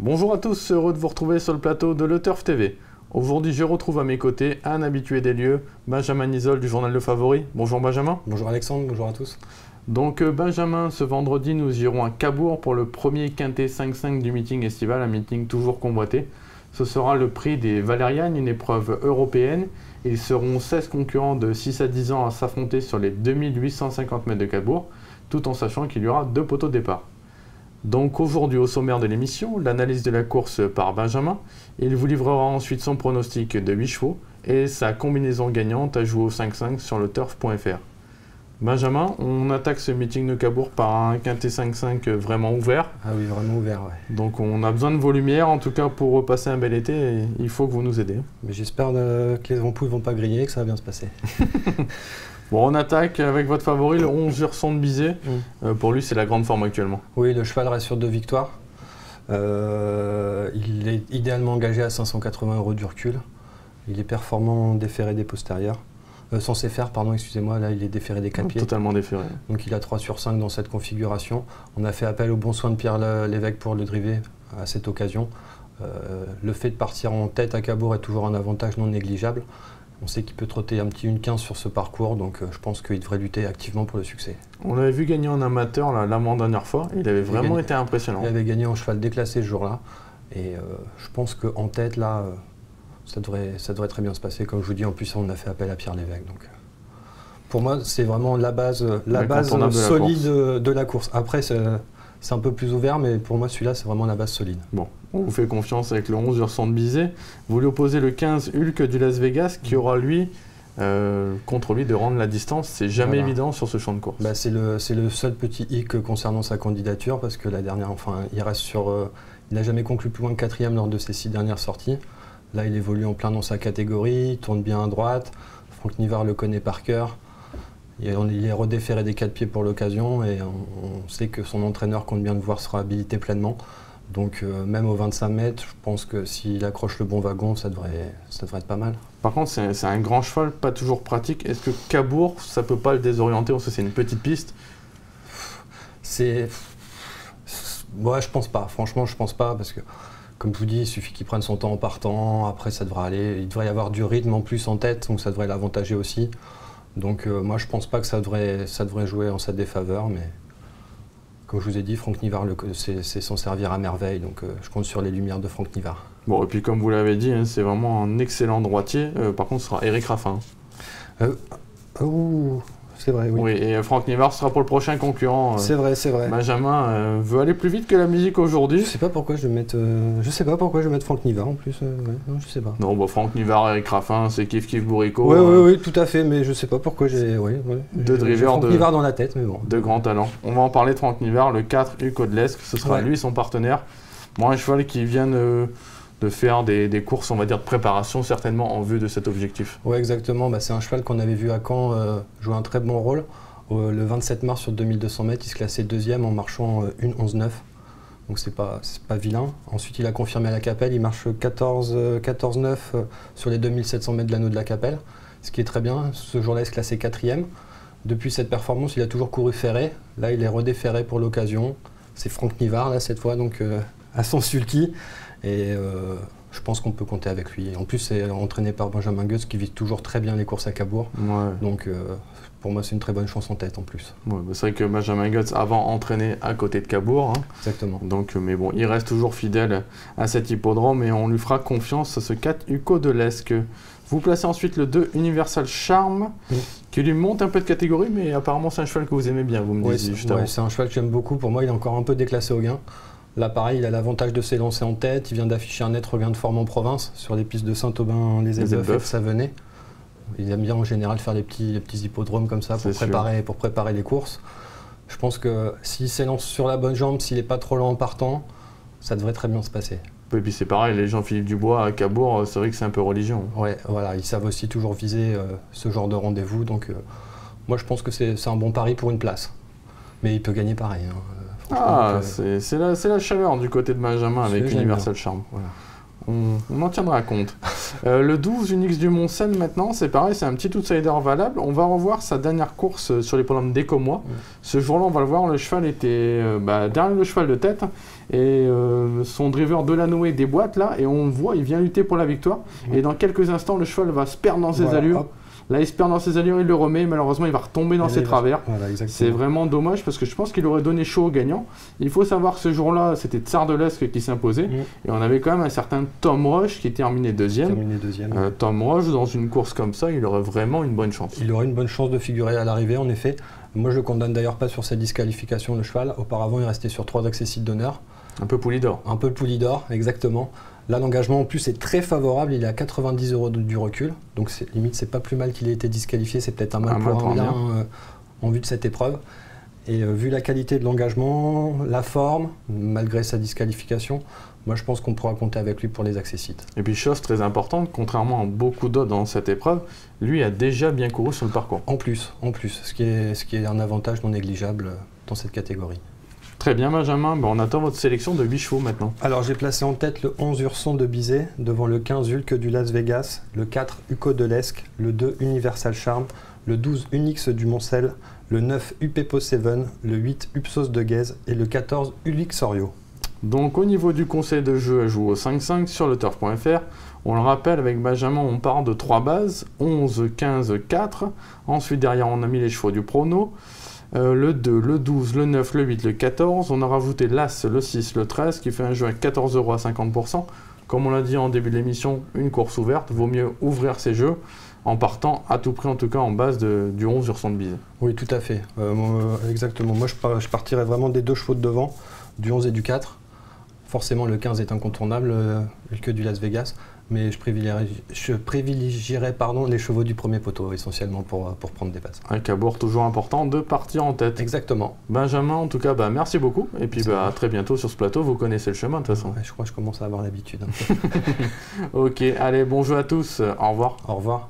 Bonjour à tous, heureux de vous retrouver sur le plateau de Le Turf TV. Aujourd'hui, je retrouve à mes côtés un habitué des lieux, Benjamin Isol du journal Le Favori. Bonjour Benjamin. Bonjour Alexandre, bonjour à tous. Donc Benjamin, ce vendredi, nous irons à Cabourg pour le premier quintet 5-5 du meeting estival, un meeting toujours convoité. Ce sera le prix des Valérianes, une épreuve européenne. Ils seront 16 concurrents de 6 à 10 ans à s'affronter sur les 2850 mètres de Cabourg, tout en sachant qu'il y aura 2 poteaux de départ. Donc aujourd'hui au sommaire de l'émission, l'analyse de la course par Benjamin. Il vous livrera ensuite son pronostic de 8 chevaux et sa combinaison gagnante à jouer au 5-5 sur le turf.fr. Benjamin, on attaque ce meeting de Cabourg par un quintet 5-5 vraiment ouvert. Ah oui, vraiment ouvert, ouais. Donc on a besoin de vos lumières, en tout cas pour repasser un bel été, et il faut que vous nous aidiez. Mais j'espère que les ampoules ne vont pas griller, que ça va bien se passer. Bon, on attaque avec votre favori, le 11 Urson de Bizet. Pour lui, c'est la grande forme actuellement. Oui, le cheval reste sur 2 victoires. Il est idéalement engagé à 580 € du recul. Il est performant déféré des postérieurs. Censé faire, pardon, excusez-moi, là il est déféré des 4 pieds. Totalement déféré. Donc il a 3 sur 5 dans cette configuration. On a fait appel au bon soin de Pierre Lévesque pour le driver à cette occasion. Le fait de partir en tête à Cabourg est toujours un avantage non négligeable. On sait qu'il peut trotter un petit 1,15 sur ce parcours, donc je pense qu'il devrait lutter activement pour le succès. On l'avait vu gagner en amateur l'avant dernière fois, il avait vraiment été impressionnant. Il avait gagné en cheval déclassé ce jour-là, et je pense qu'en tête, là, ça devrait très bien se passer. Comme je vous dis, en plus, on a fait appel à Pierre Lévesque. Donc, pour moi, c'est vraiment la base solide de la course. Après, c'est un peu plus ouvert, mais pour moi, celui-là, c'est vraiment la base solide. Bon, on vous fait confiance avec le 11 Urson de Bizet. Vous lui opposez le 15 Hulk du Las Vegas, qui aura, lui, contre lui, de rendre la distance. C'est jamais évident sur ce champ de course. Bah, c'est le seul petit hic concernant sa candidature, parce que la dernière, enfin, il reste sur... il n'a jamais conclu plus loin que 4e lors de ses 6 dernières sorties. Là, il évolue en plein dans sa catégorie, il tourne bien à droite. Franck Nivard le connaît par cœur. Il est redéféré des 4 pieds pour l'occasion et on sait que son entraîneur compte bien le voir sera habilité pleinement. Donc même aux 25 mètres, je pense que s'il accroche le bon wagon, ça devrait être pas mal. Par contre, c'est un grand cheval, pas toujours pratique. Est-ce que Cabourg, ça peut pas le désorienter? Parce que c'est une petite piste. Ouais, je pense pas. Franchement, je pense pas parce que, comme je vous dis, il suffit qu'il prenne son temps en partant. Après, ça devrait aller. Il devrait y avoir du rythme en plus en tête, donc ça devrait l'avantager aussi. Donc moi je pense pas que ça devrait jouer en sa défaveur, mais comme je vous ai dit, Franck Nivard c'est s'en servir à merveille, donc je compte sur les lumières de Franck Nivard. Bon, et puis comme vous l'avez dit, hein, c'est vraiment un excellent droitier. Par contre, ce sera Eric Raffin. C'est vrai, oui. Oui, et Franck Nivard sera pour le prochain concurrent. C'est vrai. Benjamin veut aller plus vite que la musique aujourd'hui. Je sais pas pourquoi je vais mettre Franck Nivard en plus. Non, je sais pas. Non, bah, Franck Nivard, Eric Raffin, c'est kiff bourricot. Oui, tout à fait, mais je sais pas pourquoi j'ai. Deux drivers Franck Nivard dans la tête, mais bon. De grands talents. On va en parler de Franck Nivard, le 4 Hugo de l'Esque, ce sera lui son partenaire. Bon, un cheval qui vient de faire des courses, on va dire, de préparation, certainement en vue de cet objectif. Oui, exactement. Bah, c'est un cheval qu'on avait vu à Caen jouer un très bon rôle. Le 27 mars sur 2200 mètres, il se classait 2e en marchant 1,11,9. Donc c'est pas vilain. Ensuite, il a confirmé à la Capelle, il marche 14,9 sur les 2700 mètres de l'anneau de la Capelle, ce qui est très bien. Ce jour-là, il se classait 4e. Depuis cette performance, il a toujours couru ferré. Là, il est redéféré pour l'occasion. C'est Franck Nivard, là, cette fois, donc à son sulky. Et je pense qu'on peut compter avec lui. En plus, c'est entraîné par Benjamin Goetz qui vit toujours très bien les courses à Cabourg. Ouais. Donc pour moi, c'est une très bonne chance en tête en plus. Ouais, c'est vrai que Benjamin Goetz avant entraîné à côté de Cabourg. Hein. Exactement. Donc, mais bon, il reste toujours fidèle à cet hippodrome et on lui fera confiance à ce 4 Hugo de l'Esque. Vous placez ensuite le 2 Universal Charm qui lui monte un peu de catégorie, mais apparemment c'est un cheval que vous aimez bien, vous me disiez juste avant. C'est un cheval que j'aime beaucoup. Pour moi, il est encore un peu déclassé au gain. Là, pareil, il a l'avantage de s'élancer en tête. Il vient d'afficher un net regain de forme en province sur les pistes de Saint-Aubin, les Elbeuf et Savenay. Il aime bien en général faire les petits hippodromes comme ça pour préparer les courses. Je pense que s'il s'élance sur la bonne jambe, s'il n'est pas trop lent en partant, ça devrait très bien se passer. Et puis c'est pareil, les Jean-Philippe Dubois à Cabourg, c'est vrai que c'est un peu religion. Ouais, voilà, ils savent aussi toujours viser ce genre de rendez-vous. Donc moi, je pense que c'est un bon pari pour une place. Mais il peut gagner pareil. Hein. C'est la chaleur du côté de Benjamin avec Universal Charm. Voilà. on en tiendra compte. Le 12 Unix du Mont-Seine maintenant, c'est pareil, c'est un petit outsider valable. On va revoir sa dernière course sur les programmes d'Ecomois. Ce jour-là, on va le voir, le cheval était derrière le cheval de tête et son driver Delanoë déboîte là et on voit, il vient lutter pour la victoire. Et dans quelques instants, le cheval va se perdre dans ses allures. Hop. Là, il se perd dans ses allures, il le remet. Malheureusement, il va retomber dans ses travers. Voilà, c'est vraiment dommage parce que je pense qu'il aurait donné chaud au gagnant. Il faut savoir que ce jour-là, c'était Tsar de l'Esque qui s'imposait. Et on avait quand même un certain Tom Roche qui terminait deuxième. Tom Roche, dans une course comme ça, il aurait vraiment une bonne chance. Il aurait une bonne chance de figurer à l'arrivée, en effet. Moi, je ne condamne d'ailleurs pas sur cette disqualification le cheval. Auparavant, il restait sur 3 accessites d'honneur. Un peu Poulidor. Un peu Poulidor, exactement. Là, l'engagement en plus est très favorable, il est à 90 € du recul, donc limite c'est pas plus mal qu'il ait été disqualifié, c'est peut-être un mal pour un bien en vue de cette épreuve. Et vu la qualité de l'engagement, la forme, malgré sa disqualification, moi je pense qu'on pourra compter avec lui pour les accessites. Et puis chose très importante, contrairement à beaucoup d'autres dans cette épreuve, lui a déjà bien couru sur le parcours. En plus, ce qui est un avantage non négligeable dans cette catégorie. Très bien Benjamin, on attend votre sélection de 8 chevaux maintenant. Alors j'ai placé en tête le 11 Urson de Bizet, devant le 15 Hulk du Las Vegas, le 4 Uco de l'Esque, le 2 Universal Charm, le 12 Unix du Moncel, le 9 Upepo 7, le 8 Upsos de Guèze et le 14 Ulix Orio. Donc au niveau du conseil de jeu à jouer au 5-5 sur le turf.fr, on le rappelle avec Benjamin, on part de 3 bases, 11, 15, 4. Ensuite derrière on a mis les chevaux du prono. Le 2, le 12, le 9, le 8, le 14. On a rajouté l'As, le 6, le 13 qui fait un jeu à 14 € à 50%. Comme on l'a dit en début de l'émission, une course ouverte. Vaut mieux ouvrir ces jeux en partant à tout prix, en tout cas en base du 11 Urson de Bizet. Oui, tout à fait. Exactement. Moi, je partirais vraiment des 2 chevaux de devant, du 11 et du 4. Forcément, le 15 est incontournable, que du Las Vegas. Mais je privilégierais les chevaux du premier poteau, essentiellement, pour prendre des bases. Un cabourg toujours important de partir en tête. Exactement. Benjamin, en tout cas, merci beaucoup. Et puis à très bientôt sur ce plateau, vous connaissez le chemin de toute façon. Ouais, je crois que je commence à avoir l'habitude. Ok, allez, bon jeu à tous. Au revoir. Au revoir.